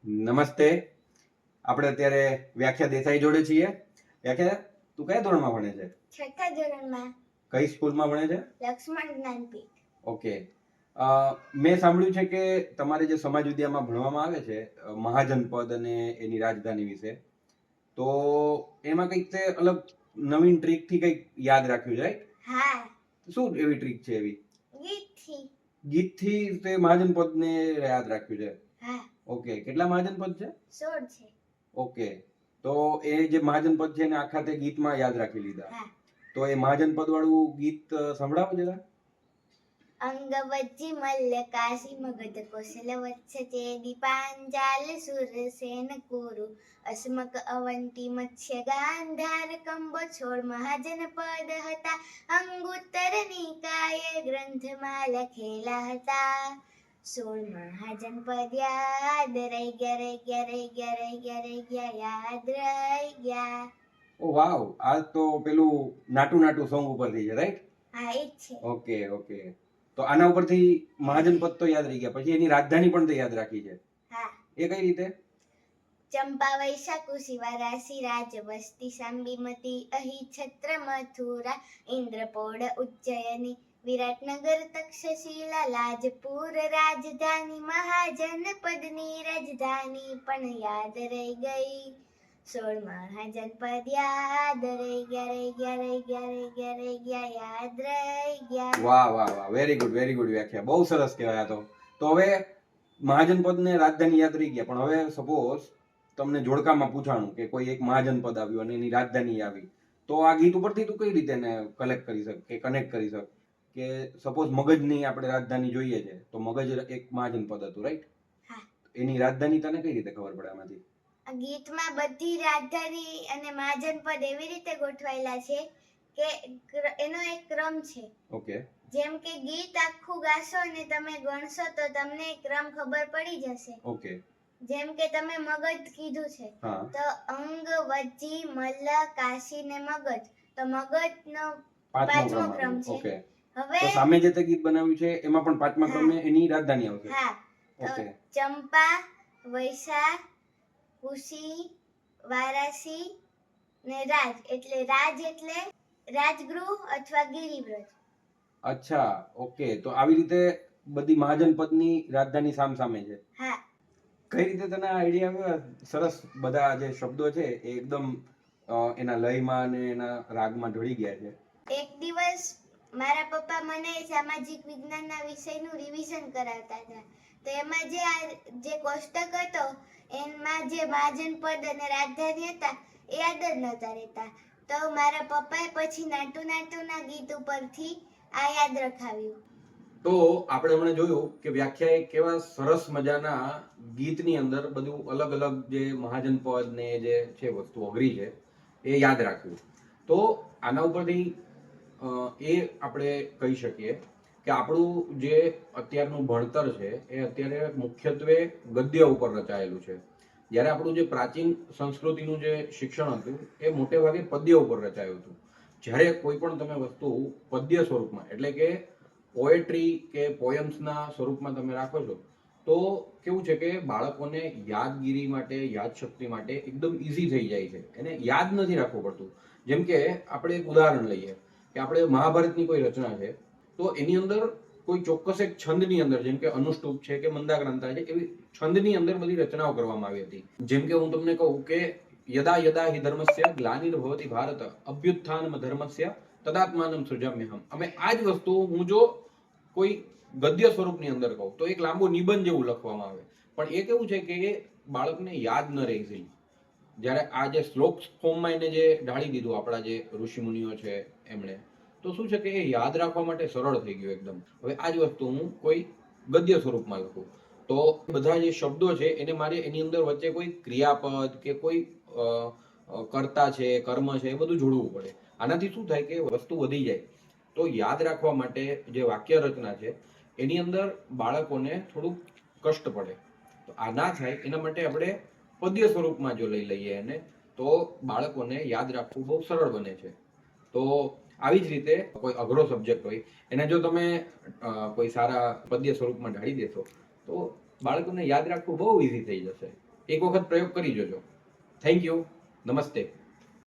નમસ્તે. આપણે અત્યારે વ્યાખ્યા દેસાઈ જોડે છીએ. વ્યાખ્યા, તું કયા ધોરણમાં ભણે છે? છઠ્ઠા ધોરણમાં. કઈ સ્કૂલમાં ભણે છે? લક્ષ્મણ જ્ઞાનપીઠ. ઓકે. મેં સાંભળ્યું છે કે તમારે જે સમાજ વિદ્યામાં ભણવામાં આવે છે મહાજન પદ અને એની રાજધાની વિશે, તો એમાં કંઈક તે અલગ નવીન ટ્રીક થી કંઈક યાદ રાખ્યું છે, રાઈટ? હા. શું એવી ટ્રીક છે એવી? ગીતથી. ગીતથી તે મહાજન પદને યાદ રાખ્યું છે? હા. ઓકે. કેટલા મહાજન પદ છે? 16 છે. ઓકે. તો એ જે મહાજન પદ છે એને આખા તે ગીતમાં યાદ રાખી લીધા. હા. તો એ મહાજન પદ વાળું ગીત સંભળાવો જરા. અંગવજ્જી મલ્લ કાશી મગધ કૌશલ વત્સ ચેદી પાંચાલ સુરસેન કુરુ અસ્મક અવંતી મત્સ્ય ગાંધાર કંબો છોડ મહાજન પદ હતા. અંગુત્તર નિકાય ગ્રંથમાં લખેલા હતા. 16 મહાજન પદ યાદ રહી ગયા યાદ રહી ગયા. ઓ વાવ, આ તો પેલું નાટુ નાટુ સોંગ ઉપરથી છે, રાઈટ? હા, એ જ છે. Okay okay. તો આના ઉપરથી મહાજન પદ તો યાદ રહી ગયા, પછી એની રાજધાની પણ તે યાદ રાખી છે. હા. એ કઈ રીતે? ચંપા વૈશાખુષી વારાસી રાજવસ્તી સાંબીમતી અહી છત્ર મથુરા ઇન્દ્રપોળ ઉજ્જયની વિરાટનગર તક્ષશિલા લાજપુર રાજધાની મહાજન પદની રાજધાની પણ યાદ રહી ગઈ. 16 મહાજન પદ યાદ રહી ગયા યાદ રહી ગયા. વાહ વાહ વાહ, વેરી ગુડ વ્યાખ્યા, બહુ સરસ કહેવાય આ તો. તો હવે મહાજન પદ ને રાજધાની યાદ રહી ગયા, પણ હવે સપોઝ તમને જોડકામાં પૂછાણું કે કોઈ એક મહાજન પદ આવ્યું અને એની રાજધાની આવી, તો આ ગીત ઉપરથી તું કઈ રીતે એને કલેક્ટ કરી શક કે કનેક્ટ કરી શક કે સપોઝ મગજની આપણે રાજધાની જોઈએ છે તો મગજ એક મહાજન પદ હતું, રાઈટ? હા. એની રાજધાની તને કઈ રીતે ખબર પડે આમાંથી? આ ગીતમાં બધી રાજધાની અને મહાજન પદ એવી રીતે ગોઠવાયેલા છે કે એનો એક ક્રમ છે. ઓકે. જેમ કે ગીત આખું ગાશો અને તમે ગણશો તો તમને ક્રમ ખબર પડી જશે. ઓકે. જેમ કે તમે મગજ કીધું છે, તો અંગ વજ્જી મલ્લ કાશી ને મગજ, તો મગજનો પાંચમો ક્રમ છે. ઓકે. હવે તો સામે જે તે ગીત બનાવ્યું છે એમાં પણ પાંચમા ક્રમે એની રાજધાની આવશે. હા. ઓકે. ચંપા વૈશા કુશી વારાસી ને રાજ એટલે રાજગૃહ અથવા ગિરિવ્રજ. અચ્છા, ઓકે. તો આવી રીતે બધી મહાજન પદની રાજધાની સામે છે. હા. કઈ રીતે તને આઈડિયા આવ્યો? સરસ, બધા જે શબ્દો છે એ એકદમ એના લયમાં અને એના રાગમાં ઢળી ગયા છે. એક દિવસ મારા પપ્પા મને સામાજિક વિજ્ઞાનના વિષયનું રિવિઝન કરાવતા હતા. તો એમાં જે કોષ્ટક હતો એમાં જે મહાજન પદ અને રાજધાની હતા એ યાદ જ નહોતા રહેતા. તો મારા પપ્પાએ પછી નાટુના ગીત ઉપરથી આ યાદ રખાવ્યું. તો આપણે હમણાં જોયું કે વ્યાખ્યાએ કેવા સરસ મજાના ગીતની અંદર બધું અલગ અલગ જે મહાજન પદ ને જે છે વસ્તુ અઘરી છે એ યાદ રાખ્યું. તો આના ઉપરથી એ આપણે કહી શકીએ કે આપણું જે અત્યારનું ભણતર છે એ અત્યારે મુખ્યત્વે ગદ્ય ઉપર રચાયેલું છે, જ્યારે આપણું જે પ્રાચીન સંસ્કૃતિનું જે શિક્ષણ હતું એ મોટે ભાગે પદ્ય ઉપર રચાયું હતું. જ્યારે કોઈ પણ તમે વસ્તુ પદ્ય સ્વરૂપમાં એટલે કે પોએટ્રી કે પોયમ્સના સ્વરૂપમાં તમે રાખો છો તો કેવું છે કે બાળકોને યાદગીરી માટે, યાદશક્તિ માટે એકદમ ઈઝી થઈ જાય છે, એને યાદ નથી રાખવું પડતું. જેમ કે આપણે એક ઉદાહરણ લઈએ કે આપણે મહાભારતની કોઈ રચના છે તો એની અંદર કોઈ ચોક્કસ એક છંદની અંદર, જેમ કે અનુષ્ટુપ છે કે મંદાક્રાંતા છે, એવી છંદની અંદર બધી રચનાઓ કરવામાં આવી હતી. જેમ કે હું તમને કહું કે યદા યદા હિ ધર્મસ્ય ગ્લાનિર્ભવતિ ભારત અભ્યુત્થાનમ ધર્મસ્ય તદાત્માનમ સૃજામ્યહમ. અમે આ જ વસ્તુ હું જો કોઈ ગદ્ય સ્વરૂપની અંદર કહું તો એક લાંબો નિબંધ જેવું લખવામાં આવે, પણ એ કેવું છે કે એ બાળકને યાદ ન રહી જાય. જ્યારે આ જે શ્લોક ફોર્મમાં એને જે ઢાળી દીધું આપણા જે ઋષિ મુનિઓ છે એમણે, તો શું છે કે એ યાદ રાખવા માટે સરળ થઈ ગયું એકદમ. હવે આ જ વસ્તુ હું કોઈ ગદ્ય સ્વરૂપમાં લખું તો બધા જે શબ્દો છે એને મારે એની અંદર વચ્ચે કોઈ ક્રિયાપદ કે કોઈ કર્તા છે, કર્મ છે, એ બધું જોડવું પડે. આનાથી શું થાય કે વસ્તુ વધી જાય. તો યાદ રાખવા માટે જે વાક્ય રચના છે એની અંદર બાળકોને થોડુંક કષ્ટ પડે. તો આ ના થાય એના માટે આપણે પદ્ય સ્વરૂપમાં જો લઈ લઈએ એને તો બાળકોને યાદ રાખવું બહુ સરળ બને છે. તો આવી જ રીતે કોઈ અઘરો સબ્જેક્ટ હોય એને જો તમે કોઈ સારા પદ્ય સ્વરૂપમાં ઢાળી દેશો તો બાળકોને યાદ રાખવું બહુ ઈઝી થઈ જશે. એક વખત પ્રયોગ કરી જોજો. Thank you. નમસ્તે.